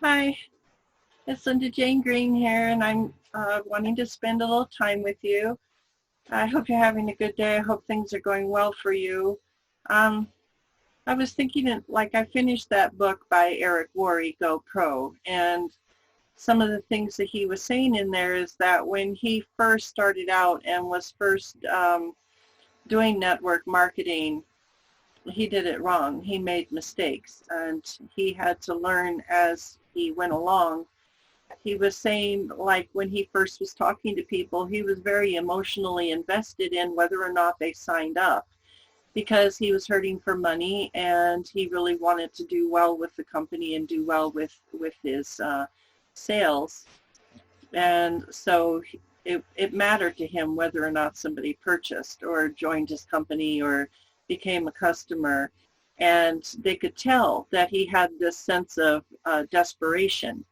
Hi, it's Linda Jane Green here, and I'm wanting to spend a little time with you. I hope you're having a good day. I hope things are going well for you. Um, I was thinking, like, I finished that book by Eric Worre, Go Pro, and some of the things that he was saying in there is that when he first started out and was first doing network marketing, he did it wrong. He made mistakes, and he had to learn as he went along. He was saying, like, when he first was talking to people, he was very emotionally invested in whether or not they signed up because he was hurting for money, and he really wanted to do well with the company and do well with his sales. And so it mattered to him whether or not somebody purchased or joined his company or became a customer. And they could tell that he had this sense of desperation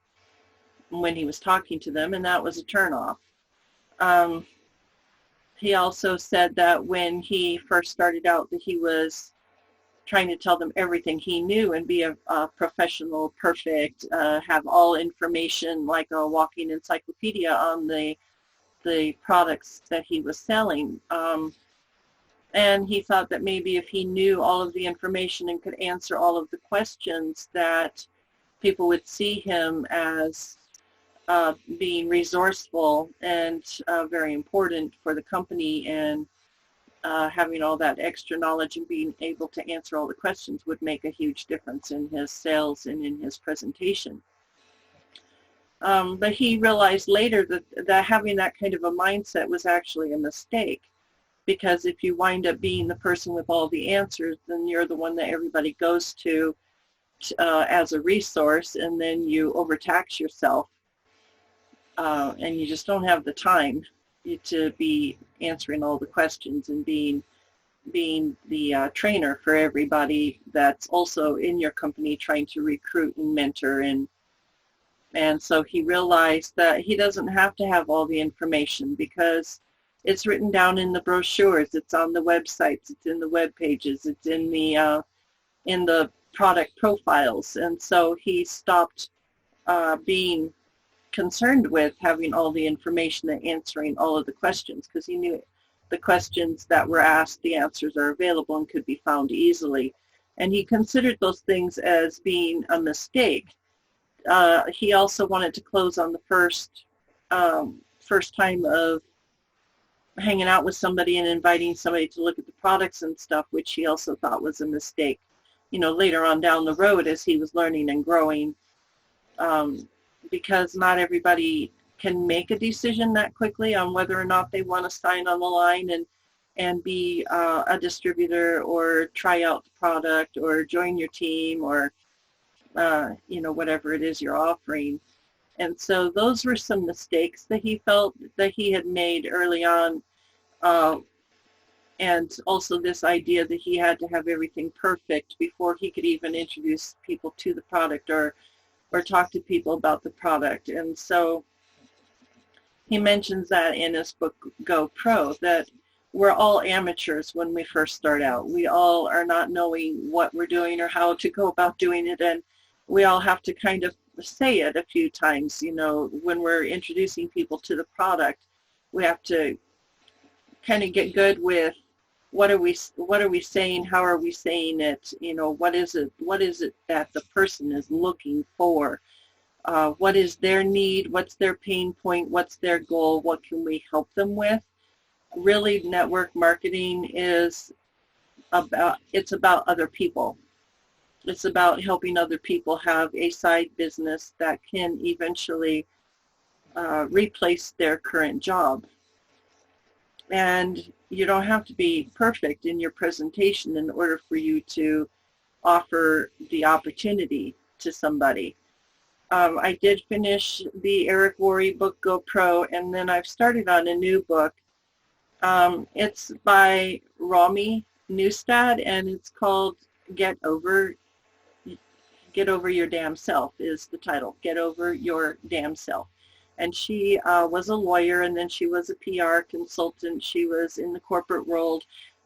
when he was talking to them, and that was a turnoff. Um, he also said that when he first started out that he was trying to tell them everything he knew and be a professional, perfect, have all information like a walking encyclopedia on the products that he was selling. And he thought that maybe if he knew all of the information and could answer all of the questions, that people would see him as being resourceful and very important for the company, and having all that extra knowledge and being able to answer all the questions would make a huge difference in his sales and in his presentation. But he realized later that having that kind of a mindset was actually a mistake, because if you wind up being the person with all the answers, then you're the one that everybody goes to as a resource, and then you overtax yourself. And you just don't have the time to be answering all the questions and being the trainer for everybody that's also in your company trying to recruit and mentor. And so he realized that he doesn't have to have all the information because it's written down in the brochures, it's on the websites, it's in the web pages, it's in the product profiles. And so he stopped being concerned with having all the information and answering all of the questions, because he knew the questions that were asked, the answers are available and could be found easily. And he considered those things as being a mistake. He also wanted to close on the first time of hanging out with somebody and inviting somebody to look at the products and stuff, which he also thought was a mistake. Later on down the road as he was learning and growing, because not everybody can make a decision that quickly on whether or not they want to sign on the line and be a distributor or try out the product or join your team or whatever it is you're offering. And so those were some mistakes that he felt that he had made early on, and also this idea that he had to have everything perfect before he could even introduce people to the product or talk to people about the product. And so he mentions that in his book, Go Pro, that we're all amateurs when we first start out. We all are not knowing what we're doing or how to go about doing it, and we all have to kind of say it a few times. When we're introducing people to the product, we have to kind of get good with what are we saying, how are we saying it, what is it that the person is looking for, what is their need, what's their pain point, what's their goal, what can we help them with. Really, network marketing is about other people. It's about helping other people have a side business that can eventually replace their current job. And you don't have to be perfect in your presentation in order for you to offer the opportunity to somebody. I did finish the Eric Worre book, Go Pro, and then I've started on a new book. It's by Romy Neustadt, and it's called Get Over Your Damn Self is the title. Get Over Your Damn Self. And she was a lawyer, and then she was a PR consultant. She was in the corporate world,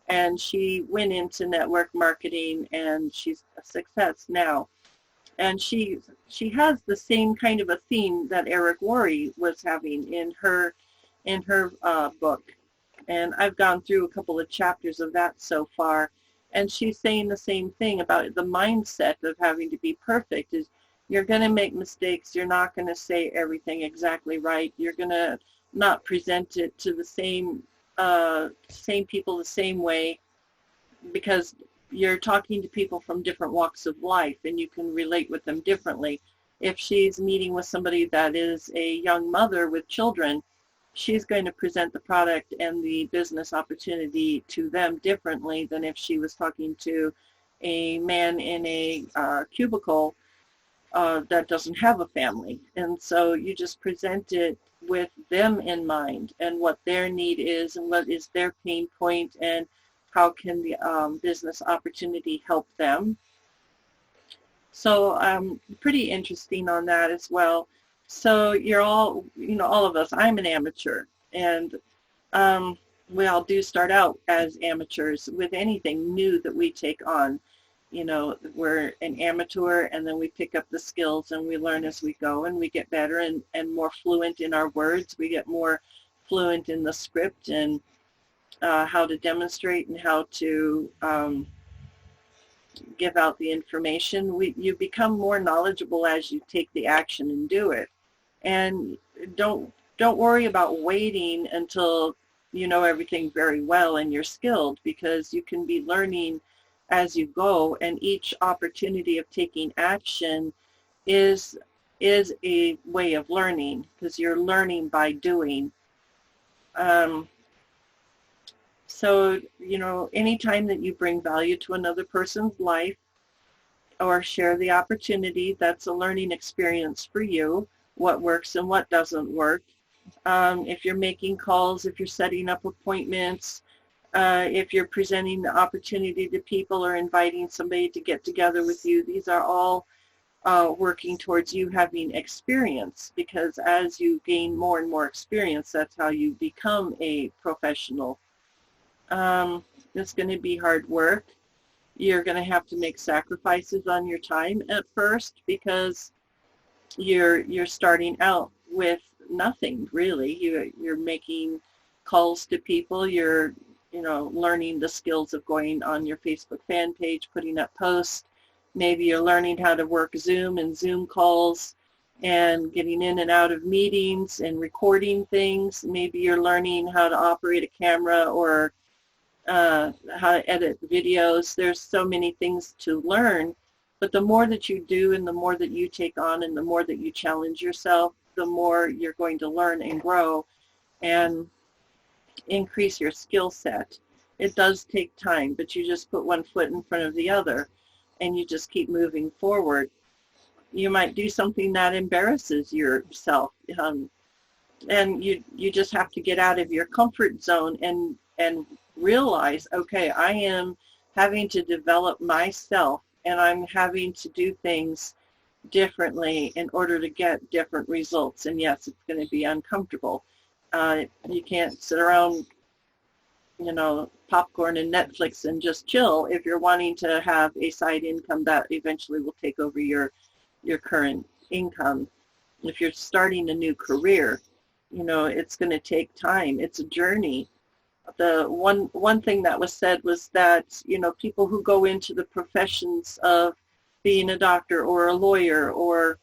and she went into network marketing, and she's a success now. And she has the same kind of a theme that Eric Worre was having in her book. And I've gone through a couple of chapters of that so far. And she's saying the same thing about the mindset of having to be perfect. Is you're going to make mistakes. You're not going to say everything exactly right. You're going to not present it to the same people the same way, because you're talking to people from different walks of life and you can relate with them differently. If she's meeting with somebody that is a young mother with children, she's going to present the product and the business opportunity to them differently than if she was talking to a man in a cubicle that doesn't have a family. And so you just present it with them in mind and what their need is and what is their pain point and how can the business opportunity help them. So pretty interesting on that as well. So you're all, all of us, I'm an amateur, and we all do start out as amateurs with anything new that we take on. We're an amateur, and then we pick up the skills and we learn as we go, and we get better and more fluent in our words. We get more fluent in the script and how to demonstrate and how to give out the information. You become more knowledgeable as you take the action and do it. And don't worry about waiting until you know everything very well and you're skilled, because you can be learning as you go, and each opportunity of taking action is a way of learning, because you're learning by doing. So, anytime that you bring value to another person's life or share the opportunity, that's a learning experience for you, what works and what doesn't work. If you're making calls, if you're setting up appointments, if you're presenting the opportunity to people or inviting somebody to get together with you, these are all working towards you having experience, because as you gain more and more experience, that's how you become a professional. It's going to be hard work. You're going to have to make sacrifices on your time at first, because you're starting out with nothing really. You're making calls to people. You're learning the skills of going on your Facebook fan page, putting up posts. Maybe you're learning how to work Zoom and Zoom calls and getting in and out of meetings and recording things. Maybe you're learning how to operate a camera or how to edit videos. There's so many things to learn, but the more that you do and the more that you take on and the more that you challenge yourself, the more you're going to learn and grow and increase your skill set. It does take time, but you just put one foot in front of the other and you just keep moving forward. You might do something that embarrasses yourself, and you just have to get out of your comfort zone and realize, okay, I am having to develop myself and I'm having to do things differently in order to get different results. And yes, it's going to be uncomfortable. You can't sit around, popcorn and Netflix and just chill if you're wanting to have a side income that eventually will take over your current income. If you're starting a new career, it's going to take time. It's a journey. The one thing that was said was that, people who go into the professions of being a doctor or a lawyer or,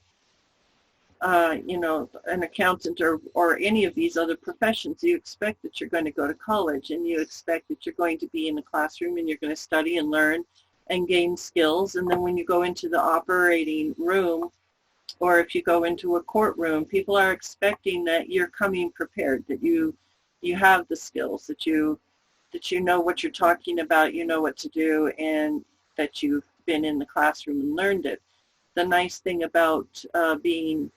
an accountant or any of these other professions, you expect that you're going to go to college and you expect that you're going to be in the classroom and you're going to study and learn and gain skills. And then when you go into the operating room, or if you go into a courtroom, people are expecting that you're coming prepared, that you have the skills, that you know what you're talking about, you know what to do, and that you've been in the classroom and learned it. The nice thing about being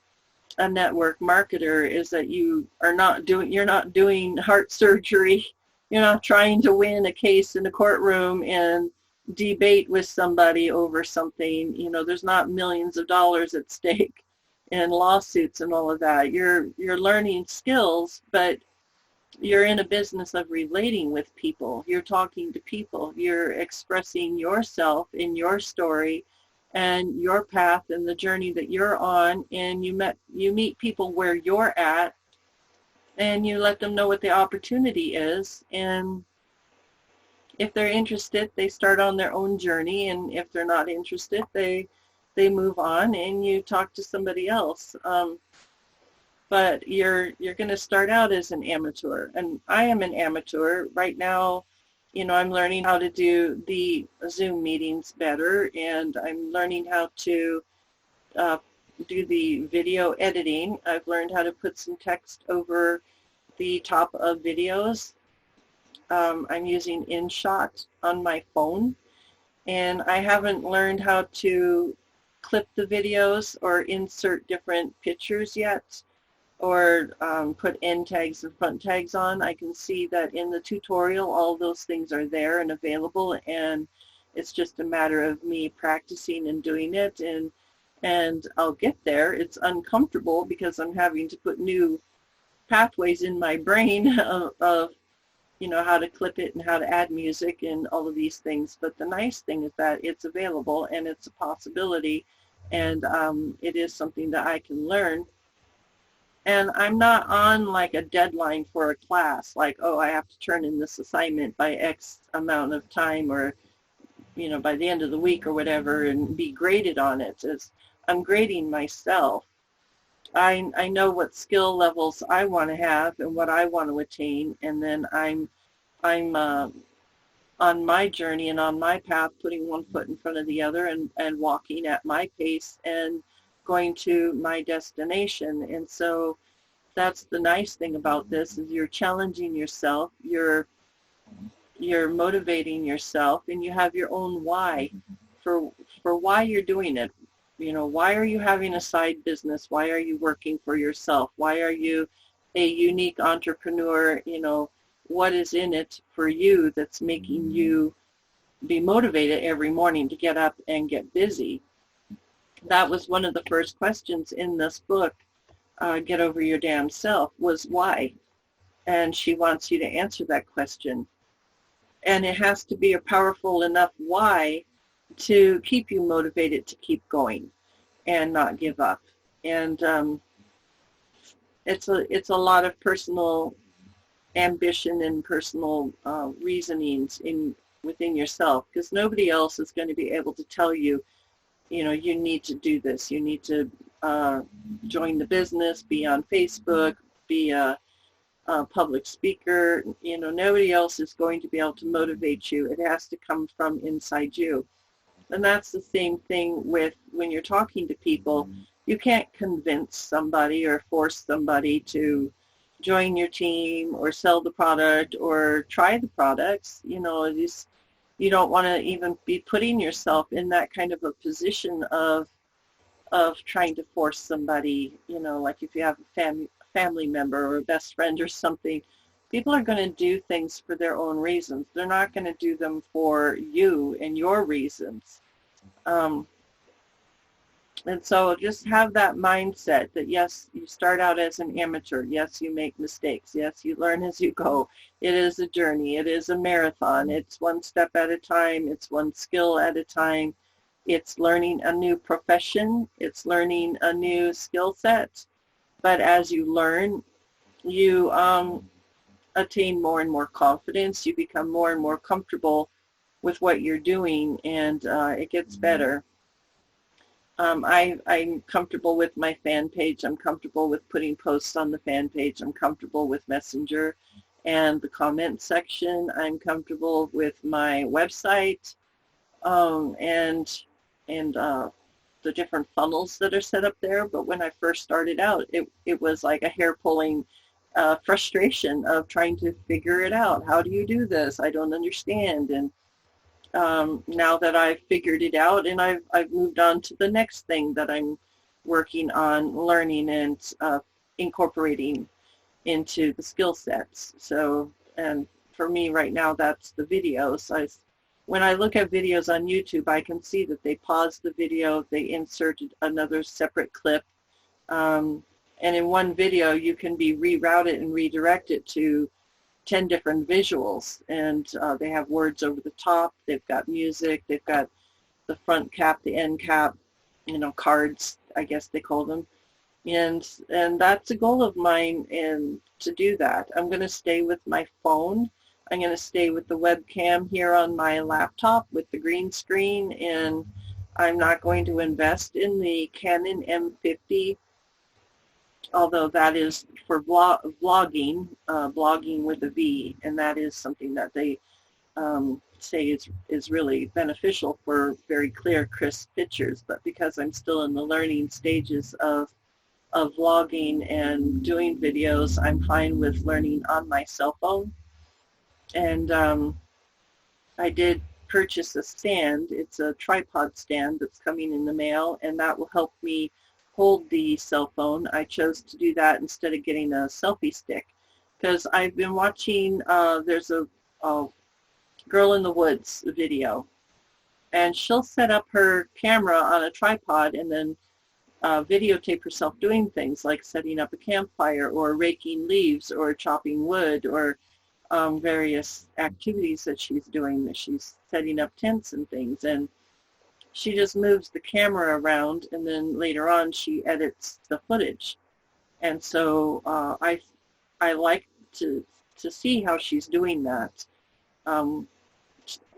a network marketer is that you're not doing heart surgery. You're not trying to win a case in a courtroom and debate with somebody over something. There's not millions of dollars at stake in lawsuits and all of that. You're learning skills, but you're in a business of relating with people. You're talking to people. You're expressing yourself in your story and your path and the journey that you're on, and you meet people where you're at, and you let them know what the opportunity is, and if they're interested, they start on their own journey, and if they're not interested, they move on, and you talk to somebody else. But you're going to start out as an amateur, and I am an amateur right now. You know, I'm learning how to do the Zoom meetings better, and I'm learning how to do the video editing. I've learned how to put some text over the top of videos. I'm using InShot on my phone, and I haven't learned how to clip the videos or insert different pictures yet, or put end tags and front tags on. I can see that in the tutorial all those things are there and available, and it's just a matter of me practicing and doing it, and I'll get there. It's uncomfortable because I'm having to put new pathways in my brain of you know, how to clip it and how to add music and all of these things. But the nice thing is that it's available and it's a possibility, and it is something that I can learn. And I'm not on like a deadline for a class, like, oh, I have to turn in this assignment by X amount of time, or, you know, by the end of the week or whatever, and be graded on it. I'm grading myself. I know what skill levels I want to have and what I want to attain, and then I'm on my journey and on my path, putting one foot in front of the other, and walking at my pace and going to my destination. And so that's the nice thing about this, is you're challenging yourself, you're motivating yourself, and you have your own why for why you're doing it. You know, why are you having a side business? Why are you working for yourself? Why are you a unique entrepreneur? You know, what is in it for you that's making you be motivated every morning to get up and get busy? That was one of the first questions in this book, Get Over Your Damn Self, was why. And she wants you to answer that question. And it has to be a powerful enough why to keep you motivated to keep going and not give up. And it's a lot of personal ambition and personal reasonings within yourself, because nobody else is going to be able to tell you, you know, you need to do this, you need to join the business, be on Facebook, be a public speaker. You know, nobody else is going to be able to motivate you. It has to come from inside you. And that's the same thing with when you're talking to people. You can't convince somebody or force somebody to join your team or sell the product or try the products. You know, you don't want to even be putting yourself in that kind of a position of trying to force somebody. You know, like if you have a family member or a best friend or something, people are going to do things for their own reasons. They're not going to do them for you and your reasons. And so just have that mindset that, yes, you start out as an amateur. Yes, you make mistakes. Yes, you learn as you go. It is a journey. It is a marathon. It's one step at a time. It's one skill at a time. It's learning a new profession. It's learning a new skill set. But as you learn, you attain more and more confidence. You become more and more comfortable with what you're doing, and it gets better. I'm comfortable with my fan page. I'm comfortable with putting posts on the fan page. I'm comfortable with Messenger and the comment section. I'm comfortable with my website and the different funnels that are set up there. But when I first started out, it was like a hair-pulling frustration of trying to figure it out. How do you do this? I don't understand. And now that I've figured it out, and I've moved on to the next thing that I'm working on learning and incorporating into the skill sets. So, and for me right now, that's the videos. When I look at videos on YouTube, I can see that they paused the video, they inserted another separate clip, and in one video you can be rerouted and redirected to 10 different visuals, and they have words over the top, they've got music, they've got the front cap, the end cap, you know, cards, I guess they call them. And that's a goal of mine, and to do that. I'm going to stay with my phone. I'm going to stay with the webcam here on my laptop with the green screen, and I'm not going to invest in the Canon M50, although that is for vlogging, blogging with a V, and that is something that they say is really beneficial for very clear, crisp pictures. But because I'm still in the learning stages of vlogging and doing videos, I'm fine with learning on my cell phone. And I did purchase a stand. It's a tripod stand that's coming in the mail, and that will help me hold the cell phone. I chose to do that instead of getting a selfie stick, because I've been watching, there's a Girl in the Woods video, and she'll set up her camera on a tripod and then videotape herself doing things like setting up a campfire or raking leaves or chopping wood or various activities that she's doing. She's setting up tents and things, and she just moves the camera around, and then later on she edits the footage. And so I like to see how she's doing that.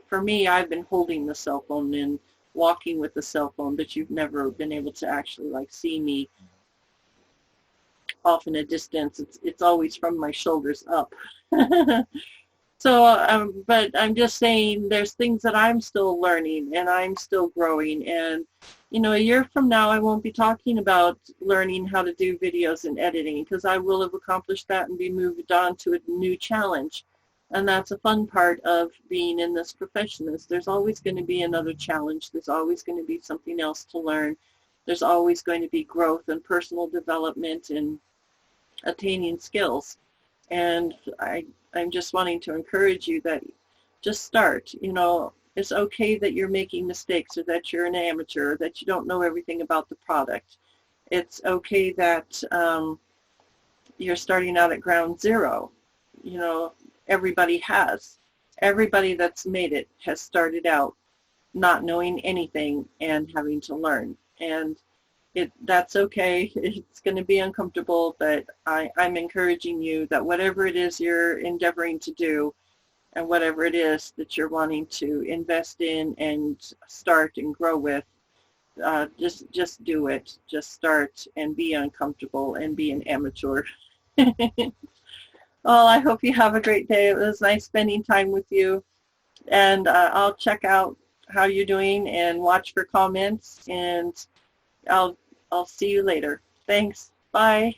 For me, I've been holding the cell phone and walking with the cell phone, but you've never been able to actually like see me off in a distance. It's always from my shoulders up. So, but I'm just saying there's things that I'm still learning and I'm still growing. And, you know, a year from now, I won't be talking about learning how to do videos and editing, because I will have accomplished that and be moved on to a new challenge. And that's a fun part of being in this profession, is there's always going to be another challenge. There's always going to be something else to learn. There's always going to be growth and personal development and attaining skills. And I'm just wanting to encourage you that just start. You know, it's okay that you're making mistakes, or that you're an amateur, or that you don't know everything about the product. It's okay that you're starting out at ground zero. You know, everybody that's made it has started out not knowing anything and having to learn. And that's okay. It's going to be uncomfortable, but I'm encouraging you that whatever it is you're endeavoring to do, and whatever it is that you're wanting to invest in and start and grow with, just do it. Just start and be uncomfortable and be an amateur. Well, I hope you have a great day. It was nice spending time with you, and I'll check out how you're doing and watch for comments, and I'll see you later. Thanks. Bye.